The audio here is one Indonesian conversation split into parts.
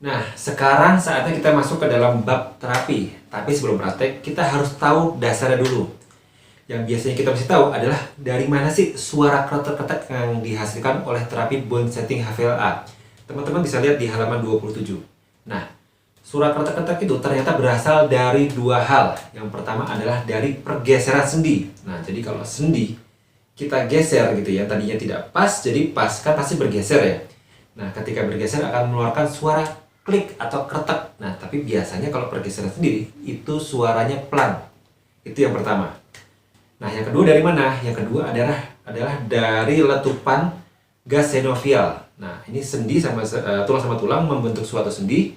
Nah, sekarang saatnya kita masuk ke dalam bab terapi. Tapi sebelum praktek, kita harus tahu dasarnya dulu. Yang biasanya kita mesti tahu adalah dari mana sih suara kretek-kretek yang dihasilkan oleh terapi bone setting HVLA. Teman-teman bisa lihat di halaman 27. Nah, suara kretek-kretek itu ternyata berasal dari dua hal. Yang pertama adalah dari pergeseran sendi. Nah, jadi kalau sendi kita geser gitu ya, tadinya tidak pas, jadi pas kan pasti bergeser ya. Nah, ketika bergeser akan mengeluarkan suara klik atau kretek. Nah, tapi biasanya kalau pergeseran sendiri itu suaranya pelan. Itu yang pertama. Nah, yang kedua dari mana? Yang kedua adalah dari letupan gas sinovial. Nah, ini sendi sama tulang sama tulang membentuk suatu sendi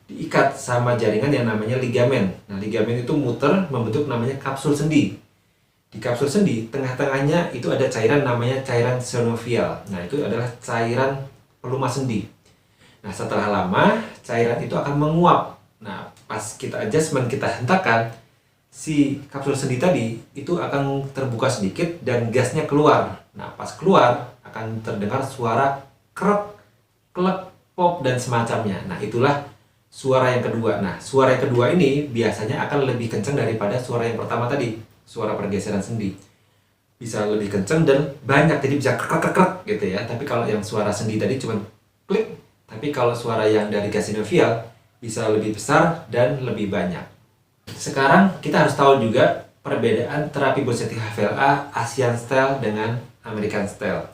diikat sama jaringan yang namanya ligamen. Nah, ligamen itu muter membentuk namanya kapsul sendi. Di kapsul sendi, tengah-tengahnya itu ada cairan namanya cairan sinovial. Nah, itu adalah cairan pelumas sendi. Nah, setelah lama, cairan itu akan menguap. Nah, pas kita adjustment, kita hentakan, si kapsul sendi tadi itu akan terbuka sedikit dan gasnya keluar. Nah, pas keluar, akan terdengar suara krek, klek, pop, dan semacamnya. Nah, itulah suara yang kedua. Nah, suara yang kedua ini biasanya akan lebih kencang daripada suara yang pertama tadi, suara pergeseran sendi. Bisa lebih kencang dan banyak, jadi bisa krek-krek gitu ya. Tapi kalau yang suara sendi tadi cuma klik. Tapi kalau suara yang dari gas sinovial bisa lebih besar dan lebih banyak. Sekarang kita harus tahu juga perbedaan terapi bone setting HVLA Asian style dengan American style.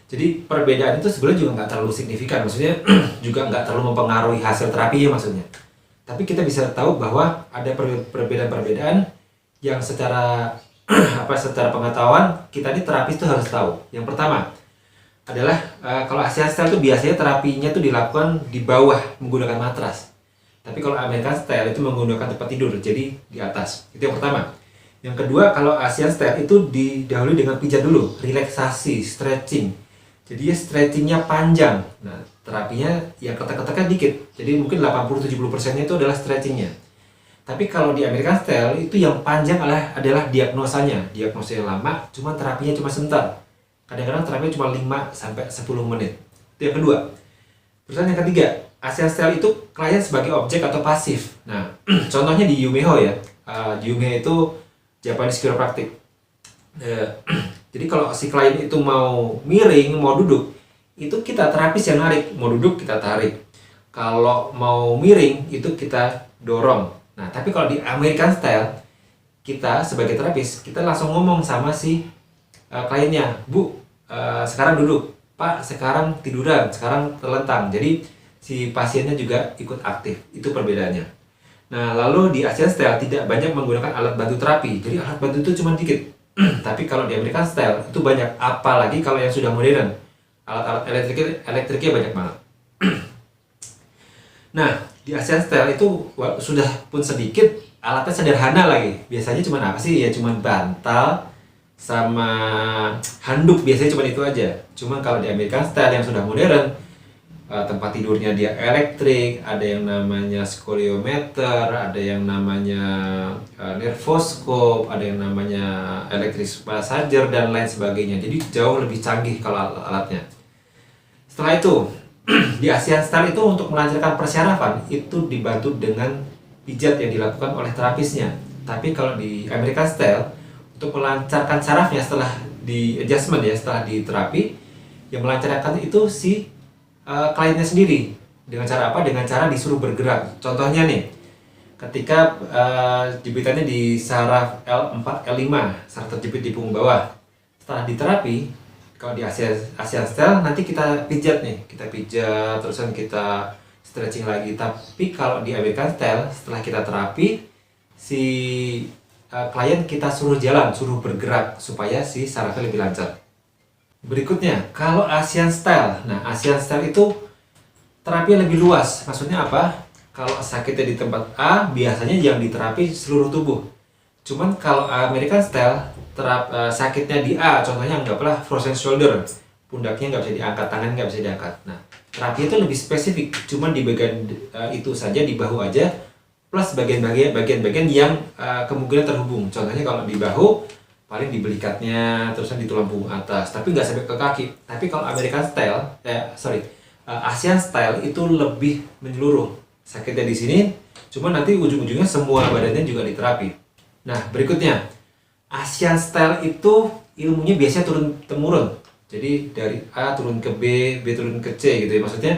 Jadi perbedaan itu sebenarnya juga nggak terlalu signifikan, maksudnya juga nggak terlalu mempengaruhi hasil terapinya maksudnya. Tapi kita bisa tahu bahwa ada perbedaan-perbedaan yang secara secara pengetahuan kita di terapis itu harus tahu. Yang pertama adalah kalau Asian style itu biasanya terapinya itu dilakukan di bawah menggunakan matras. Tapi kalau American style itu menggunakan tempat tidur, jadi di atas. Itu yang pertama. Yang kedua, kalau Asian style itu didahului dengan pijat dulu, relaksasi, stretching. Jadi stretchingnya panjang. Nah, terapinya yang ketek-keteknya dikit. Jadi mungkin 80-70%-nya itu adalah stretchingnya. Tapi kalau di American style itu yang panjang adalah diagnosanya. Diagnosanya lama, cuma terapinya cuma sebentar. Kadang-kadang terapinya cuma 5-10 menit. Itu yang kedua. Terus yang ketiga, Asian style itu klien sebagai objek atau pasif. Nah, contohnya di Yumeho ya. Yumeho itu Japanese chiropractic. Jadi kalau si klien itu mau miring, mau duduk, itu kita terapis yang narik. Mau duduk kita tarik. Kalau mau miring, itu kita dorong. Nah, tapi kalau di American style, kita sebagai terapis, kita langsung ngomong sama si kliennya, Bu, sekarang duduk, Pak, sekarang tiduran, sekarang terlentang. Jadi si pasiennya juga ikut aktif. Itu perbedaannya. Nah, lalu di Asian style tidak banyak menggunakan alat bantu terapi. Jadi alat bantu itu cuma dikit. Tapi kalau di American style itu banyak, apalagi kalau yang sudah modern. Alat-alat elektriknya banyak banget. Nah, di Asian style itu sudah pun sedikit, alatnya sederhana lagi. Biasanya cuma apa sih? Ya cuma bantal sama handuk, biasanya cuma itu aja. Cuma kalau di American style yang sudah modern, tempat tidurnya dia elektrik, ada yang namanya scoliometer, ada yang namanya nervoscope, ada yang namanya electric massager dan lain sebagainya. Jadi jauh lebih canggih kalau alatnya. Setelah itu di Asian style itu untuk melancarkan persyarafan itu dibantu dengan pijat yang dilakukan oleh terapisnya. Tapi kalau di American style untuk melancarkan sarafnya setelah di adjustment ya, setelah di terapi, yang melancarkan itu si kliennya sendiri. Dengan cara apa? Dengan cara disuruh bergerak. Contohnya nih, ketika jepitannya di saraf L4, L5, saraf terjepit di punggung bawah. Setelah diterapi, kalau di Asian style nanti kita pijat nih, kita pijat, terusan kita stretching lagi. Tapi kalau di American style, setelah kita terapi, si klien kita suruh jalan, suruh bergerak supaya si sarafnya lebih lancar. Berikutnya, kalau Asian style. Nah, Asian style itu terapi lebih luas. Maksudnya apa? Kalau sakitnya di tempat A, biasanya yang diterapi seluruh tubuh. Cuman kalau American style, sakitnya di A, contohnya anggaplah frozen shoulder. Pundaknya nggak bisa diangkat, tangan nggak bisa diangkat. Nah, terapi itu lebih spesifik. Cuman di bagian itu saja, di bahu aja, plus bagian-bagian yang kemungkinan terhubung. Contohnya kalau di bahu, paling di belikatnya, terusan di tulang punggung atas, tapi nggak sampai ke kaki. Tapi kalau American style, ASEAN style itu lebih menyeluruh. Sakitnya di sini, cuma nanti ujung-ujungnya semua badannya juga diterapi. Nah, berikutnya, ASEAN style itu ilmunya biasanya turun-temurun. Jadi dari A turun ke B, B turun ke C gitu ya. Maksudnya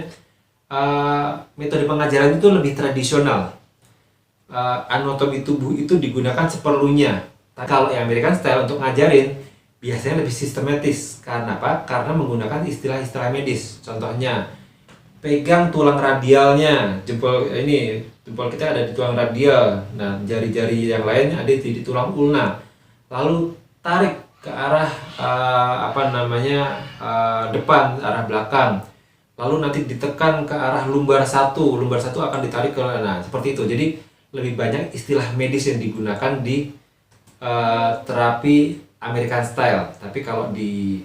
metode pengajaran itu lebih tradisional. Anatomi tubuh itu digunakan seperlunya. Tapi kalau yang American style untuk ngajarin biasanya lebih sistematis. Karena apa? Karena menggunakan istilah-istilah medis. Contohnya, pegang tulang radialnya. Jempol kita ada di tulang radial. Nah, jari-jari yang lain ada di tulang ulna. Lalu tarik ke arah depan, arah belakang. Lalu nanti ditekan ke arah lumbar satu. Lumbar satu akan ditarik ke, nah seperti itu. Jadi lebih banyak istilah medis yang digunakan di terapi American style. Tapi kalau di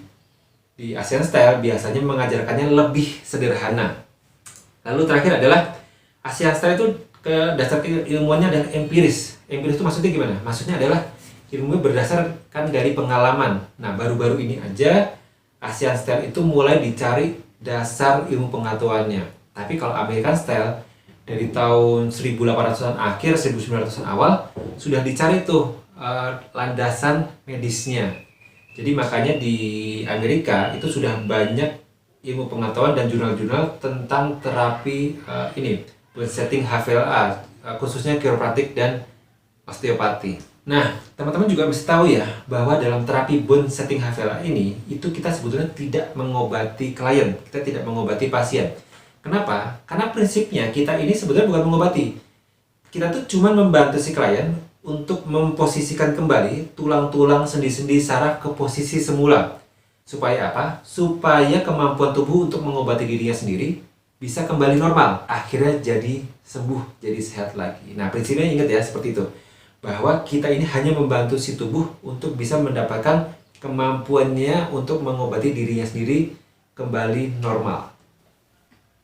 ASEAN style biasanya mengajarkannya lebih sederhana. Lalu terakhir adalah ASEAN style itu ke dasar ilmuannya adalah empiris. Empiris itu maksudnya gimana? Maksudnya adalah ilmunya berdasarkan dari pengalaman. Nah, baru-baru ini aja ASEAN style itu mulai dicari dasar ilmu pengetahuannya. Tapi kalau American style dari tahun 1800-an akhir, 1900-an awal sudah dicari tuh landasan medisnya. Jadi makanya di Amerika itu sudah banyak ilmu pengetahuan dan jurnal-jurnal tentang terapi bone setting HVLA, khususnya kiropraktik dan osteopati. Nah, teman-teman juga mesti tahu ya bahwa dalam terapi bone setting HVLA ini itu kita sebetulnya tidak mengobati klien, kita tidak mengobati pasien. Kenapa? Karena prinsipnya kita ini sebetulnya bukan mengobati. Kita tuh cuma membantu si klien untuk memposisikan kembali tulang-tulang sendi-sendi saraf ke posisi semula. Supaya apa? Supaya kemampuan tubuh untuk mengobati dirinya sendiri bisa kembali normal. Akhirnya jadi sembuh, jadi sehat lagi. Nah, prinsipnya ingat ya seperti itu. Bahwa kita ini hanya membantu si tubuh untuk bisa mendapatkan kemampuannya untuk mengobati dirinya sendiri kembali normal.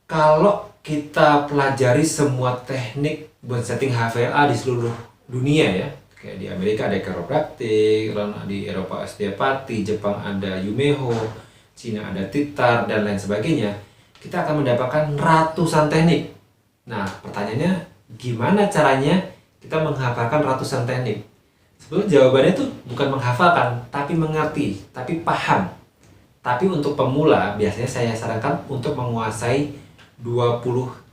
Kalau kita pelajari semua teknik bone setting HVLA di seluruh dunia ya, kayak di Amerika ada chiropractic, di Eropa osteopati, Jepang ada Yumeho, Cina ada Titar dan lain sebagainya, kita akan mendapatkan ratusan teknik. Nah, pertanyaannya gimana caranya kita menghafalkan ratusan teknik? Sebetulnya jawabannya itu bukan menghafalkan, tapi mengerti, tapi paham. Tapi untuk pemula, biasanya saya sarankan untuk menguasai 20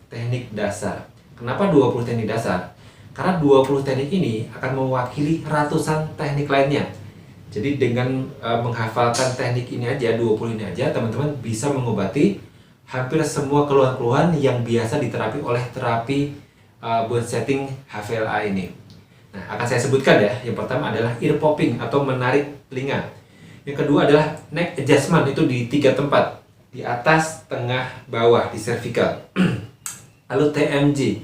teknik dasar. Kenapa 20 teknik dasar? Karena 20 teknik ini akan mewakili ratusan teknik lainnya. Jadi dengan menghafalkan teknik ini aja, 20 ini aja, teman-teman bisa mengobati hampir semua keluhan-keluhan yang biasa diterapi oleh terapi bone setting HVLA ini. Nah, akan saya sebutkan ya. Yang pertama adalah ear popping atau menarik telinga. Yang kedua adalah neck adjustment, itu di 3 tempat. Di atas, tengah, bawah, di cervical. Lalu TMJ,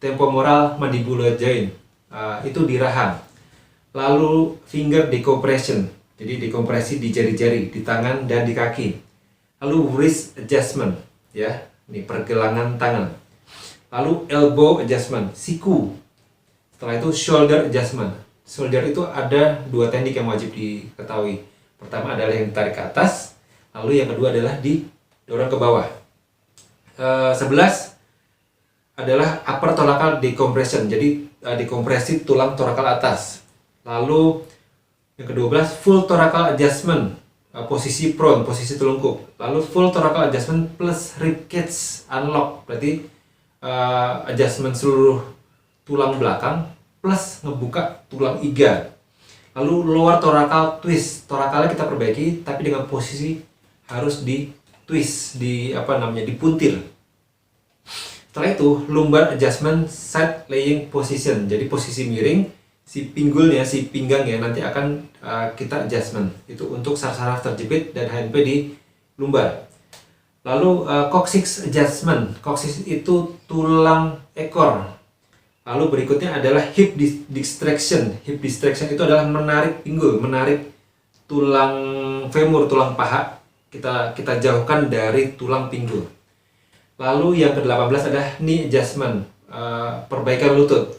temporal mandibular joint, itu di rahang. Lalu finger decompression, jadi dekompresi di jari-jari, di tangan dan di kaki. Lalu wrist adjustment, ya, ini pergelangan tangan. Lalu elbow adjustment, siku. Setelah itu shoulder adjustment. Shoulder itu ada 2 teknik yang wajib diketahui. Pertama adalah yang ditarik ke atas, lalu yang kedua adalah didorong ke bawah. 11 adalah upper thoracal decompression, jadi dekompresi tulang torakal atas. Lalu yang ke-12 full thoracal adjustment, posisi prone, posisi telungkup. Lalu full thoracal adjustment plus rib cage unlock, berarti adjustment seluruh tulang belakang plus ngebuka tulang iga. Lalu lower thoracal twist, thorakalnya kita perbaiki tapi dengan posisi harus di twist, dipuntir. Setelah itu lumbar adjustment side laying position, jadi posisi miring si pinggulnya, si pinggangnya nanti akan kita adjustment, itu untuk saraf terjepit dan HNP di lumbar. Lalu coccyx adjustment, coccyx itu tulang ekor. Lalu berikutnya adalah hip distraction. Hip distraction itu adalah menarik pinggul, menarik tulang femur, tulang paha, kita jauhkan dari tulang pinggul. Lalu yang ke-18 adalah knee adjustment, perbaikan lutut.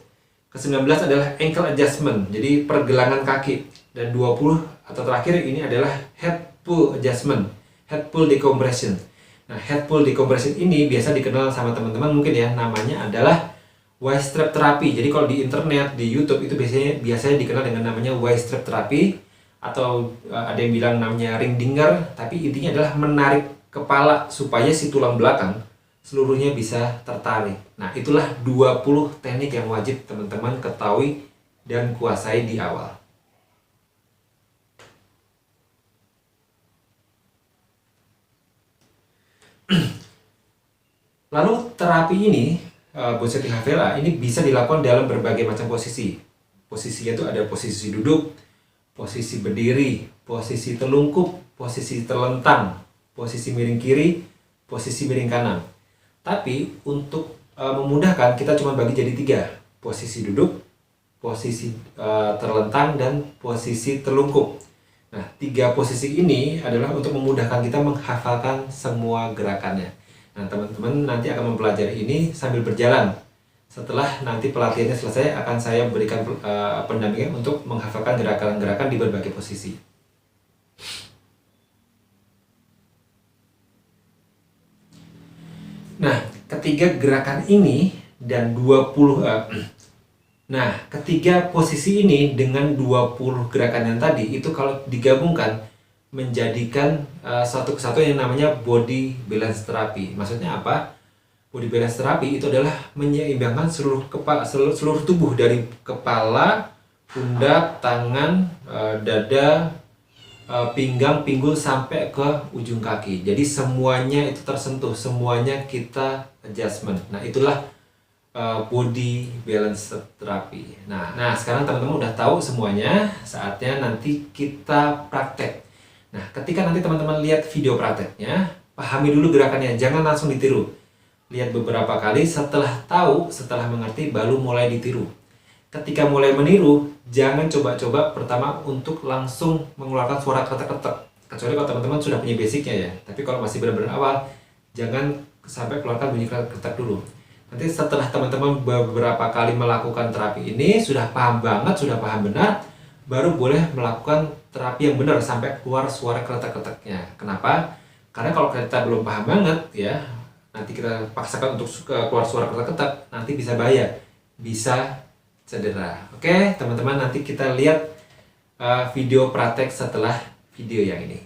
Ke-19 adalah ankle adjustment, jadi pergelangan kaki. Dan 20 atau terakhir ini adalah head pull adjustment, head pull decompression. Nah, head pull decompression ini biasa dikenal sama teman-teman mungkin ya, namanya adalah Y-strap terapi. Jadi kalau di internet, di YouTube itu biasanya dikenal dengan namanya Y-strap terapi, atau ada yang bilang namanya ringdinger, tapi intinya adalah menarik kepala supaya si tulang belakang seluruhnya bisa tertarik. Nah, itulah 20 teknik yang wajib teman-teman ketahui dan kuasai di awal. Lalu terapi ini, Bocetilla Vela ini bisa dilakukan dalam berbagai macam posisi. Posisinya itu ada posisi duduk, posisi berdiri, posisi telungkup, posisi terlentang, posisi miring kiri, posisi miring kanan. Tapi untuk memudahkan kita cuma bagi jadi 3, posisi duduk, posisi terlentang, dan posisi telungkup. Nah, 3 posisi ini adalah untuk memudahkan kita menghafalkan semua gerakannya. Nah, teman-teman nanti akan mempelajari ini sambil berjalan. Setelah nanti pelatihannya selesai, akan saya berikan pendampingan untuk menghafalkan gerakan-gerakan di berbagai posisi. Nah, ketiga gerakan ini dan 20 nah, ketiga posisi ini dengan 20 gerakan yang tadi itu kalau digabungkan menjadikan satu kesatuan yang namanya body balance therapy. Maksudnya apa? Body balance therapy itu adalah menyeimbangkan seluruh tubuh dari kepala, pundak, tangan, dada, pinggang, pinggul sampai ke ujung kaki. Jadi semuanya itu tersentuh, semuanya kita adjustment. Nah, itulah body balance therapy. Nah, sekarang teman-teman udah tahu semuanya, saatnya nanti kita praktek. Nah, ketika nanti teman-teman lihat video prakteknya, pahami dulu gerakannya, jangan langsung ditiru. Lihat beberapa kali, setelah tahu, setelah mengerti, baru mulai ditiru. Ketika mulai meniru, jangan coba-coba pertama untuk langsung mengeluarkan suara ketek-ketek. Kecuali kalau teman-teman sudah punya basicnya ya. Tapi kalau masih benar-benar awal, jangan sampai keluarkan bunyi ketek dulu. Nanti setelah teman-teman beberapa kali melakukan terapi ini, sudah paham banget, sudah paham benar, baru boleh melakukan terapi yang benar sampai keluar suara ketek-keteknya. Kenapa? Karena kalau kita belum paham banget ya, nanti kita paksakan untuk keluar suara ketek-ketek, nanti bisa bahaya, bisa cedera. Oke, teman-teman, nanti kita lihat video praktek setelah video yang ini.